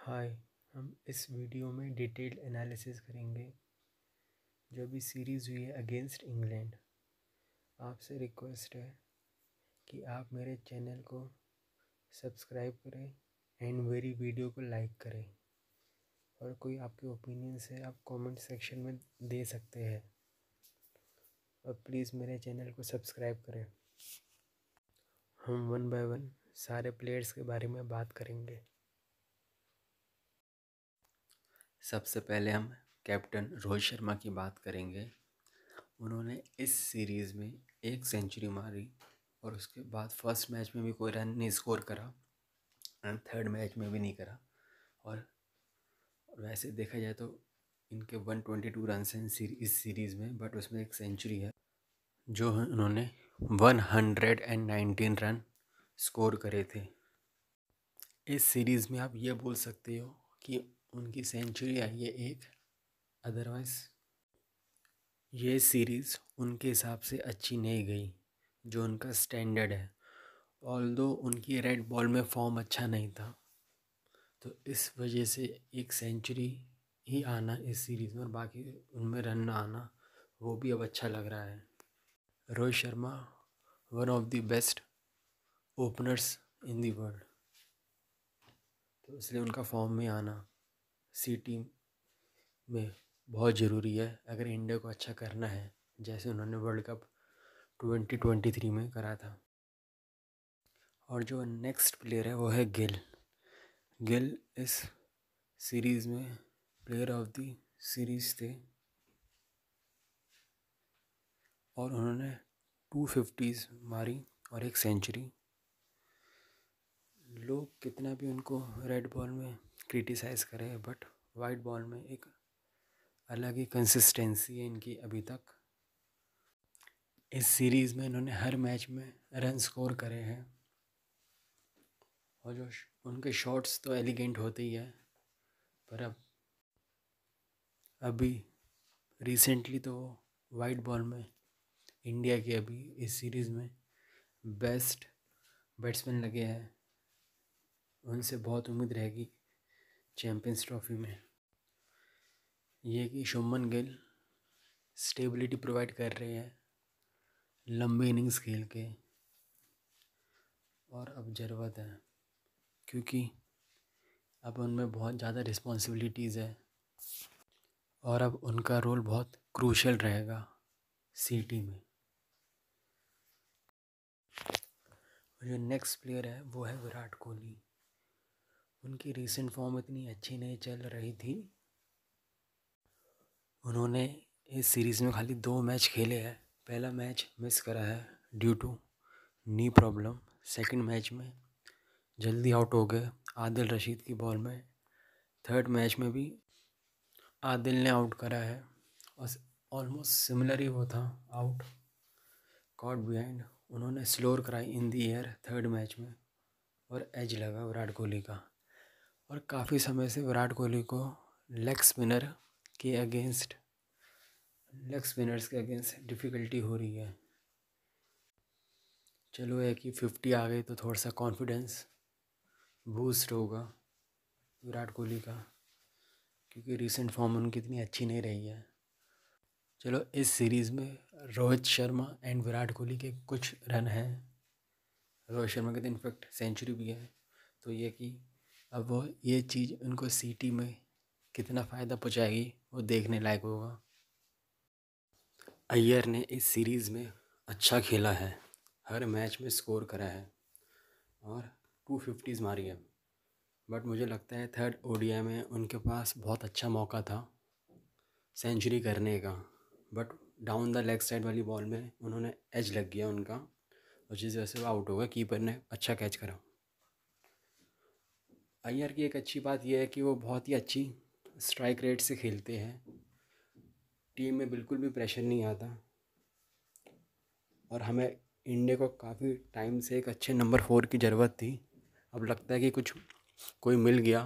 हाय। हम इस वीडियो में डिटेल्ड एनालिसिस करेंगे जो भी सीरीज़ हुई है अगेंस्ट इंग्लैंड। आपसे रिक्वेस्ट है कि आप मेरे चैनल को सब्सक्राइब करें एंड मेरी वीडियो को लाइक करें, और कोई आपके ओपिनियंस है आप कमेंट सेक्शन में दे सकते हैं, और प्लीज़ मेरे चैनल को सब्सक्राइब करें। हम वन बाय वन सारे प्लेयर्स के बारे में बात करेंगे। सबसे पहले हम कैप्टन रोहित शर्मा की बात करेंगे। उन्होंने इस सीरीज़ में 1 सेंचुरी मारी और उसके बाद फर्स्ट मैच में भी कोई रन नहीं स्कोर करा एंड थर्ड मैच में भी नहीं करा। और वैसे देखा जाए तो इनके 122 रन हैं इस सीरीज़ में, बट उसमें 1 सेंचुरी है जो उन्होंने 119 रन स्कोर करे थे। इस सीरीज़ में आप ये बोल सकते हो कि उनकी सेंचुरी आई है एक, अदरवाइज़ ये सीरीज़ उनके हिसाब से अच्छी नहीं गई जो उनका स्टैंडर्ड है। ऑल्दो उनकी रेड बॉल में फॉर्म अच्छा नहीं था, तो इस वजह से 1 सेंचुरी ही आना इस सीरीज़ में और बाकी उनमें रन ना आना वो भी अब अच्छा लग रहा है। Rohit Sharma one of the best openers in the world, तो इसलिए उनका फॉर्म में आना सी टीम में बहुत ज़रूरी है अगर इंडिया को अच्छा करना है, जैसे उन्होंने वर्ल्ड कप 2023 में करा था। और जो नेक्स्ट प्लेयर है वो है गिल। गिल इस सीरीज़ में प्लेयर ऑफ द सीरीज़ थे और उन्होंने 250s मारी और 1 सेंचुरी। लोग कितना भी उनको रेड बॉल में क्रिटिसाइज़ करें, बट वाइट बॉल में एक अलग ही कंसिस्टेंसी है इनकी अभी तक। इस सीरीज़ में इन्होंने हर मैच में रन स्कोर करे हैं और जो उनके शॉट्स तो एलिगेंट होते ही है, पर अभी रिसेंटली तो वाइट बॉल में इंडिया के अभी इस सीरीज़ में बेस्ट बैट्समैन लगे हैं। उनसे बहुत उम्मीद रहेगी चैम्पियंस ट्रॉफी में। ये कि शुभमन गिल स्टेबिलिटी प्रोवाइड कर रहे हैं लंबे इनिंग्स खेल के, और अब ज़रूरत है क्योंकि अब उनमें बहुत ज़्यादा रिस्पॉन्सिबिलिटीज़ है और अब उनका रोल बहुत क्रूशल रहेगा सीटी में। जो नेक्स्ट प्लेयर है वो है विराट कोहली। उनकी रीसेंट फॉर्म इतनी अच्छी नहीं चल रही थी। उन्होंने इस सीरीज़ में खाली 2 मैच खेले हैं। पहला मैच मिस करा है due to knee problem. Second match में जल्दी आउट हो गए आदिल रशीद की बॉल में। थर्ड मैच में भी आदिल ने आउट करा है और ऑलमोस्ट सिमिलर ही वो था आउट, कॉट बिहाइंड। उन्होंने स्लोर कराई इन दी एयर थर्ड मैच में और एज लगा विराट कोहली का। और काफ़ी समय से विराट कोहली को लेग स्पिनर्स के अगेंस्ट डिफ़िकल्टी हो रही है। चलो है कि 50 आ गई तो थोड़ा सा कॉन्फिडेंस बूस्ट होगा विराट कोहली का, क्योंकि रीसेंट फॉर्म उनकी इतनी अच्छी नहीं रही है। चलो इस सीरीज़ में रोहित शर्मा एंड विराट कोहली के कुछ रन हैं। रोहित शर्मा के तो इनफैक्ट सेंचुरी भी है, तो ये कि अब वो ये चीज़ उनको सीटी में कितना फ़ायदा पहुंचाएगी वो देखने लायक होगा। अय्यर ने इस सीरीज़ में अच्छा खेला है, हर मैच में स्कोर करा है और 250s मारी है, बट मुझे लगता है थर्ड ओडीआई में उनके पास बहुत अच्छा मौका था सेंचुरी करने का, but down the leg side वाली बॉल में उन्होंने एज लग गया उनका और जिस वजह से वो आउट हो गया। कीपर ने अच्छा कैच करा। अय्यर की एक अच्छी बात यह है कि वो बहुत ही अच्छी स्ट्राइक रेट से खेलते हैं, टीम में बिल्कुल भी प्रेशर नहीं आता, और हमें इंडिया को काफ़ी टाइम से एक अच्छे नंबर 4 की ज़रूरत थी। अब लगता है कि कोई मिल गया,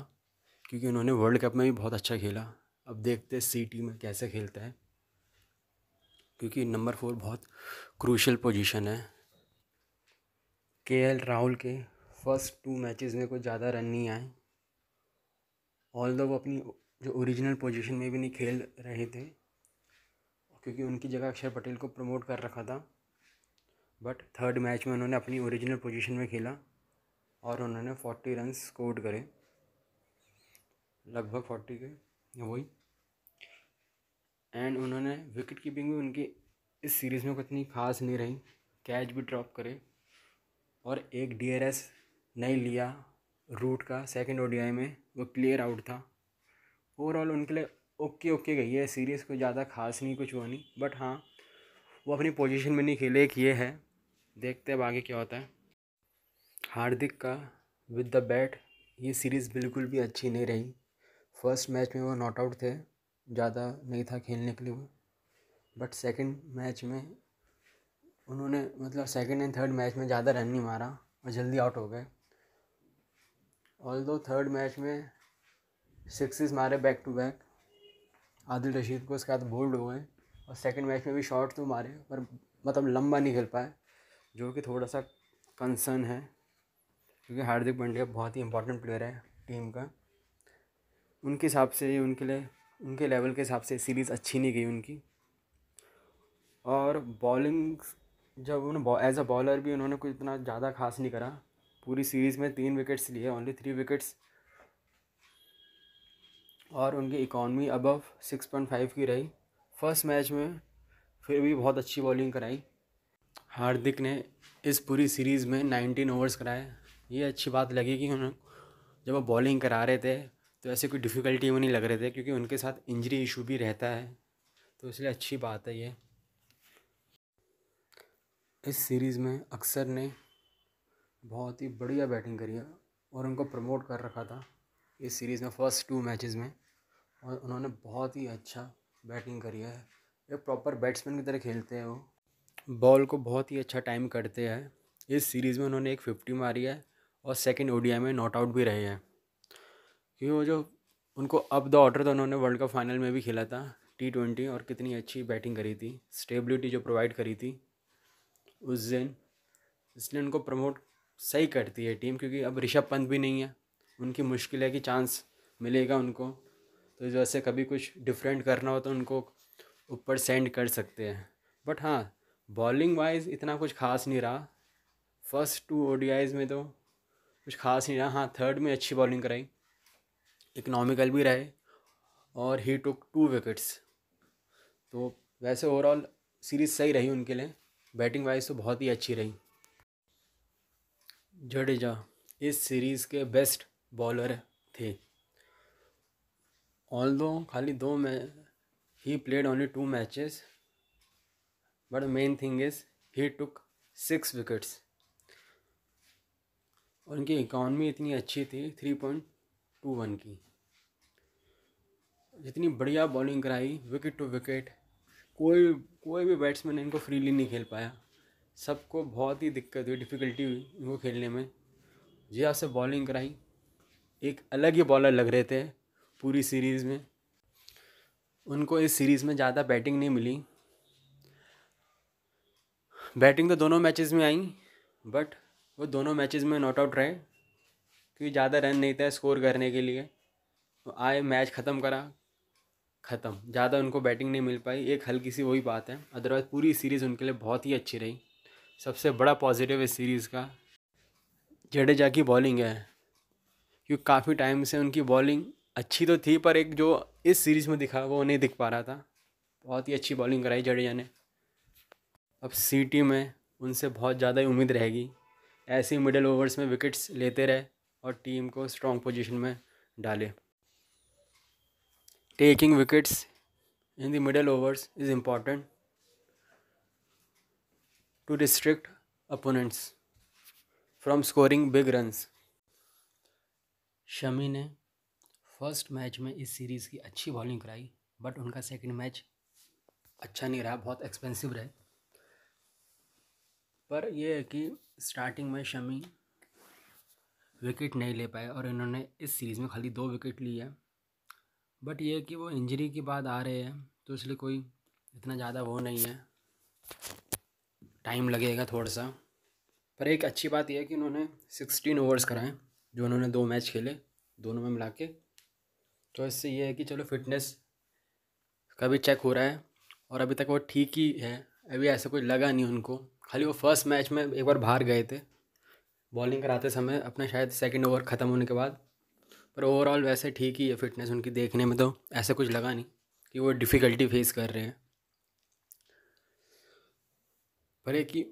क्योंकि उन्होंने वर्ल्ड कप में भी बहुत अच्छा खेला। अब देखते हैं सीटी में कैसे खेलता है, क्योंकि नंबर 4 बहुत क्रूशल पोजीशन है। केएल राहुल के फर्स्ट 2 मैचेस में कुछ ज़्यादा रन नहीं आए, ऑल्दो वो अपनी जो ओरिजिनल पोजीशन में भी नहीं खेल रहे थे, क्योंकि उनकी जगह अक्षर पटेल को प्रमोट कर रखा था। बट थर्ड मैच में उन्होंने अपनी ओरिजिनल पोजीशन में खेला और उन्होंने 40 रन स्कोर करे, लगभग 40 के वही। एंड उन्होंने विकेट कीपिंग भी उनकी इस सीरीज़ में उतनी खास नहीं रही, कैच भी ड्रॉप करे और एक DRS नहीं लिया रूट का सेकंड ODI में, वो क्लियर आउट था। ओवरऑल उनके लिए ओके गई है सीरीज़, कोई ज़्यादा खास नहीं, कुछ वो नहीं। बट हाँ, वो अपनी पोजीशन में नहीं खेले, एक ये है। देखते हैं अब आगे क्या होता है। हार्दिक का विद द बैट ये सीरीज़ बिल्कुल भी अच्छी नहीं रही। फर्स्ट मैच में वो नॉट आउट थे, ज़्यादा नहीं था खेलने के लिए वो। बट सेकंड मैच में उन्होंने मतलब सेकंड एंड थर्ड मैच में ज़्यादा रन नहीं मारा और जल्दी आउट हो गए। ऑल्दो थर्ड मैच में 6 मारे back to back, Adil Rashid को उसके बाद बोल्ड हो गए। और सेकंड मैच में भी शॉट तो मारे पर मतलब लंबा नहीं खेल पाए, जो कि थोड़ा सा कंसर्न है, क्योंकि हार्दिक पांड्या बहुत ही इंपॉर्टेंट प्लेयर है टीम का। उनके हिसाब से उनके लिए उनके लेवल के हिसाब से सीरीज़ अच्छी नहीं गई उनकी। और बॉलिंग जब उन्होंने एज अ बॉलर भी उन्होंने कुछ इतना ज़्यादा खास नहीं करा। पूरी सीरीज़ में 3 विकेट्स लिए, ओनली 3 विकेट्स, और उनकी इकॉनमी अबव 6.5 की रही। फर्स्ट मैच में फिर भी बहुत अच्छी बॉलिंग कराई। हार्दिक ने इस पूरी सीरीज़ में 19 ओवर्स कराए। ये अच्छी बात लगी कि उन्होंने जब वो बॉलिंग करा रहे थे तो ऐसे कोई डिफ़िकल्टी में नहीं लग रहे थे, क्योंकि उनके साथ इंजरी इशू भी रहता है, तो इसलिए अच्छी बात है ये। इस सीरीज़ में अक्सर ने बहुत ही बढ़िया बैटिंग करी है और उनको प्रमोट कर रखा था इस सीरीज़ में फर्स्ट 2 मैचेस में, और उन्होंने बहुत ही अच्छा बैटिंग करी है। एक प्रॉपर बैट्समैन की तरह खेलते हैं वो, बॉल को बहुत ही अच्छा टाइम करते हैं। इस सीरीज़ में उन्होंने एक 50 मारी है और सेकंड ODI में नॉट आउट भी रहे हैं, क्योंकि वो जो उनको अप द ऑर्डर, तो उन्होंने वर्ल्ड कप फाइनल में भी खेला था T20, और कितनी अच्छी बैटिंग करी थी, स्टेबिलिटी जो प्रोवाइड करी थी उस दिन, इसलिए उनको प्रमोट सही करती है टीम। क्योंकि अब ऋषभ पंत भी नहीं है, उनकी मुश्किल है कि चांस मिलेगा उनको, तो इस वजह से कभी कुछ डिफरेंट करना हो तो उनको ऊपर सेंड कर सकते हैं। बट हाँ, बॉलिंग वाइज इतना कुछ खास नहीं रहा। फर्स्ट 2 ODIs में तो कुछ खास नहीं रहा। हाँ, थर्ड में अच्छी बॉलिंग कराई, इकनॉमिकल भी रहे, और ही टुक 2 विकेट्स। तो वैसे ओवरऑल सीरीज़ सही रही उनके लिए, बैटिंग वाइज तो बहुत ही अच्छी रही। जडेजा इस सीरीज़ के बेस्ट बॉलर थे। ऑल्दो खाली 2 में he played only 2 matches, but main thing is he took 6 wickets. और उनकी इकॉनमी इतनी अच्छी थी 3.21 की। जितनी बढ़िया बॉलिंग कराई विकेट टू विकेट, कोई कोई भी बैट्समैन इनको फ्रीली नहीं खेल पाया, सबको बहुत ही दिक्कत हुई, डिफ़िकल्टी हुई इनको खेलने में। जिया से बॉलिंग कराई, एक अलग ही बॉलर लग रहे थे पूरी सीरीज़ में। उनको इस सीरीज़ में ज़्यादा बैटिंग नहीं मिली, बैटिंग तो दोनों मैचेस में आई, बट वो दोनों मैचेस में नॉट आउट रहे, क्योंकि ज़्यादा रन नहीं था स्कोर करने के लिए। तो आए मैच ख़त्म करा, ख़त्म, ज़्यादा उनको बैटिंग नहीं मिल पाई, एक हल्की सी वही बात है। अदरवाइज़ पूरी सीरीज़ उनके लिए बहुत ही अच्छी रही। सबसे बड़ा पॉजिटिव इस सीरीज़ का जडेजा की बॉलिंग है, क्योंकि काफ़ी टाइम से उनकी बॉलिंग अच्छी तो थी, पर एक जो इस सीरीज़ में दिखा वो नहीं दिख पा रहा था। बहुत ही अच्छी बॉलिंग कराई जडेजा ने। अब CT में उनसे बहुत ज़्यादा ही उम्मीद रहेगी, ऐसे ही मिडल ओवर्स में विकेट्स लेते रहे और टीम को स्ट्रॉन्ग पोजीशन में डाले। Taking wickets in the middle overs is important to restrict opponents from scoring big runs. Shami ने फर्स्ट मैच में इस सीरीज़ की अच्छी बॉलिंग कराई, बट उनका सेकंड मैच अच्छा नहीं रहा, बहुत एक्सपेंसिव रहे। पर यह है कि स्टार्टिंग में शमी विकेट नहीं ले पाए और इन्होंने इस सीरीज़ में खाली 2 विकेट लिए हैं। बट ये है कि वो इंजरी के बाद आ रहे हैं, तो इसलिए कोई इतना ज़्यादा वो नहीं है, टाइम लगेगा थोड़ा सा। पर एक अच्छी बात यह है कि उन्होंने 16 ओवर्स कराए, जो उन्होंने 2 मैच खेले, दोनों में मिला के तो इससे ये है कि चलो फिटनेस का भी चेक हो रहा है और अभी तक वो ठीक ही है। अभी ऐसा कुछ लगा नहीं उनको। खाली वो फर्स्ट मैच में एक बार बाहर गए थे बॉलिंग कराते समय अपना, शायद सेकंड ओवर ख़त्म होने के बाद। पर ओवरऑल वैसे ठीक ही है फिटनेस उनकी, देखने में तो ऐसा कुछ लगा नहीं कि वो डिफ़िकल्टी फेस कर रहे हैं। पर है कि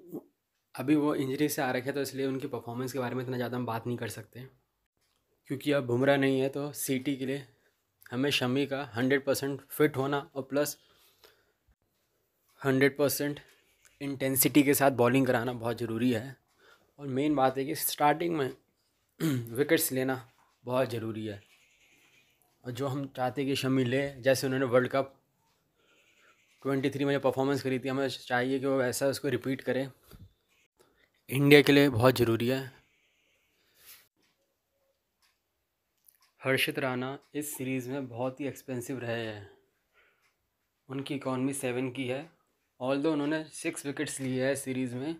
अभी वो इंजरी से आ रखे हैं तो इसलिए उनकी परफॉर्मेंस के बारे में इतना ज़्यादा हम बात नहीं कर सकते, क्योंकि अब बुमराह नहीं है तो सीटी के लिए हमें शमी का 100% फिट होना और प्लस 100% इंटेंसिटी के साथ बॉलिंग कराना बहुत ज़रूरी है। और मेन बात है कि स्टार्टिंग में विकेट्स लेना बहुत ज़रूरी है। और जो हम चाहते हैं कि शमी ले, जैसे उन्होंने वर्ल्ड कप 23 में जो परफॉर्मेंस करी थी, हमें चाहिए कि वो ऐसा उसको रिपीट करें। इंडिया के लिए बहुत ज़रूरी है। हर्षित राणा इस सीरीज़ में बहुत ही एक्सपेंसिव रहे हैं। उनकी इकॉनमी 7 की है। ऑल्दो उन्होंने 6 विकेट्स लिए है सीरीज़ में,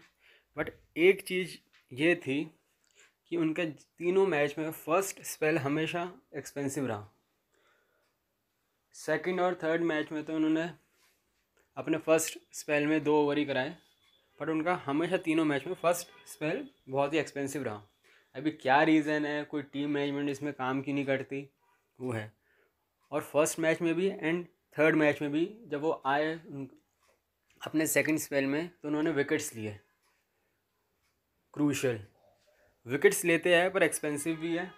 बट एक चीज़ ये थी कि उनके तीनों मैच में फर्स्ट स्पेल हमेशा एक्सपेंसिव रहा। सेकंड और थर्ड मैच में तो उन्होंने अपने फर्स्ट स्पेल में 2 ओवर ही कराए, पर उनका हमेशा तीनों मैच में फर्स्ट स्पेल बहुत ही एक्सपेंसिव रहा। अभी क्या रीज़न है, कोई टीम मैनेजमेंट इसमें काम क्यों नहीं करती, वो है। और फर्स्ट मैच में भी एंड थर्ड मैच में भी जब वो आए अपने सेकंड स्पेल में, तो उन्होंने विकेट्स लिए। क्रूशल विकेट्स लेते हैं पर एक्सपेंसिव भी है।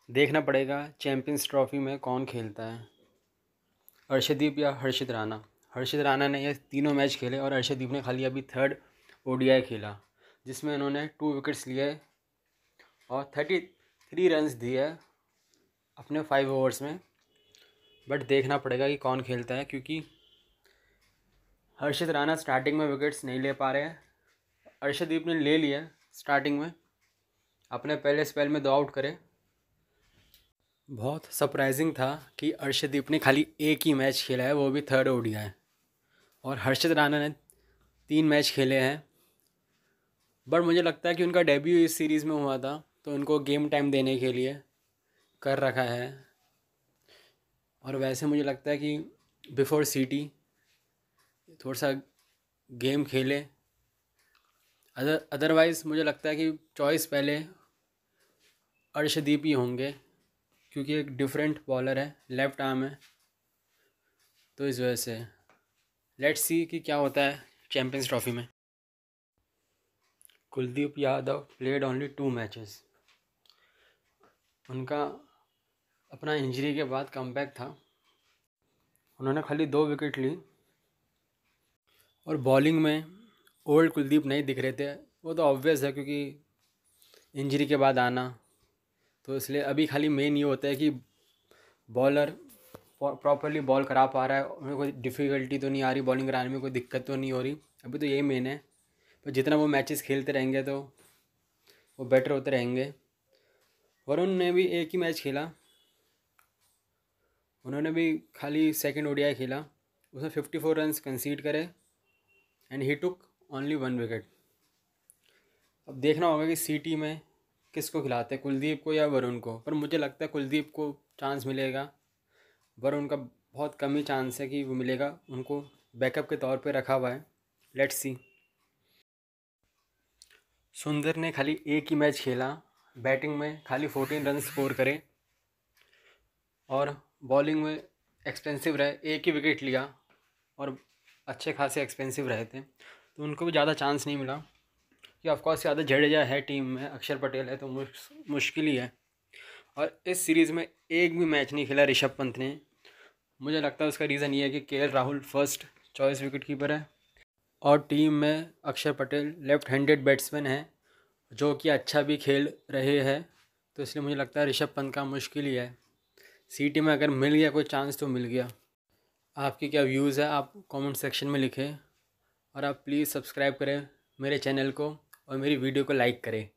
देखना पड़ेगा चैम्पियंस ट्रॉफी में कौन खेलता है, अर्शदीप या हर्षित राणा। हर्षित राणा ने ये तीनों मैच खेले और अर्शदीप ने खाली अभी थर्ड ओडीआई खेला, जिसमें उन्होंने 2 विकेट्स लिए और 33 रन्स दिए अपने 5 ओवर्स में। बट देखना पड़ेगा कि कौन खेलता है, क्योंकि हर्षित राणा स्टार्टिंग में विकेट्स नहीं ले पा रहे हैं। अर्शदीप ने ले लिया स्टार्टिंग में, अपने पहले स्पेल में 2 आउट करे। बहुत सरप्राइजिंग था कि अर्शदीप ने खाली एक ही मैच खेला है, वो भी थर्ड ओडीआई, और हर्षित राणा ने 3 मैच खेले हैं। बट मुझे लगता है कि उनका डेब्यू इस सीरीज़ में हुआ था, तो उनको गेम टाइम देने के लिए कर रखा है। और वैसे मुझे लगता है कि बिफोर सीटी थोड़ा सा गेम खेले। अदरवाइज़ मुझे लगता है कि चॉइस पहले अर्शदीप ही होंगे, क्योंकि एक डिफरेंट बॉलर है, लेफ़्ट आर्म है। तो इस वजह से लेट्स सी कि क्या होता है चैम्पियंस ट्रॉफी में। Kuldeep Yadav played only 2 matches. उनका अपना इंजरी के बाद कमबैक था, उन्होंने खाली 2 विकेट ली। और बॉलिंग में ओल्ड कुलदीप नहीं दिख रहे थे, वो तो ऑब्वियस है क्योंकि इंजरी के बाद आना। तो इसलिए अभी खाली मेन ये होता है कि बॉलर प्रॉपरली बॉल करा पा रहा है, उन्हें कोई डिफ़िकल्टी तो नहीं आ रही, बॉलिंग कराने में कोई दिक्कत तो नहीं हो रही। अभी तो यही मेन है। पर जितना वो मैचेस खेलते रहेंगे तो वो बेटर होते रहेंगे। वरुण ने भी एक ही मैच खेला, उन्होंने भी खाली सेकंड ओडीआई खेला, उसमें 54 रन्स कंसीड करे and he took only 1 wicket. अब देखना होगा कि सीटी में किसको खिलाते हैं, कुलदीप को या वरुण को। पर मुझे लगता है कुलदीप को चांस मिलेगा, वरुण का बहुत कम ही चांस है कि वो मिलेगा, उनको बैकअप के तौर पे रखा हुआ है। Let's see. सुंदर ने खाली एक ही मैच खेला, बैटिंग में खाली 14 रन स्कोर करे और बॉलिंग में एक्सपेंसिव रहे, एक ही विकेट लिया और अच्छे खासे एक्सपेंसिव रहे थे, तो उनको भी ज़्यादा चांस नहीं मिला। कि ऑफकोर्स ज़्यादा जडेजा है टीम में, अक्षर पटेल है, तो मुश्किल ही है। और इस सीरीज़ में एक भी मैच नहीं खेला ऋषभ पंत ने। मुझे लगता है उसका रीज़न ये है कि KL Rahul first choice wicket keeper है और टीम में अक्षर पटेल लेफ्ट हैंडेड बैट्समैन है जो कि अच्छा भी खेल रहे हैं। तो इसलिए मुझे लगता है ऋषभ पंत का मुश्किल ही है। सीटी में अगर मिल गया कोई चांस तो मिल गया। आपकी क्या व्यूज़ है आप कमेंट सेक्शन में लिखें और आप प्लीज़ सब्सक्राइब करें मेरे चैनल को और मेरी वीडियो को लाइक करें।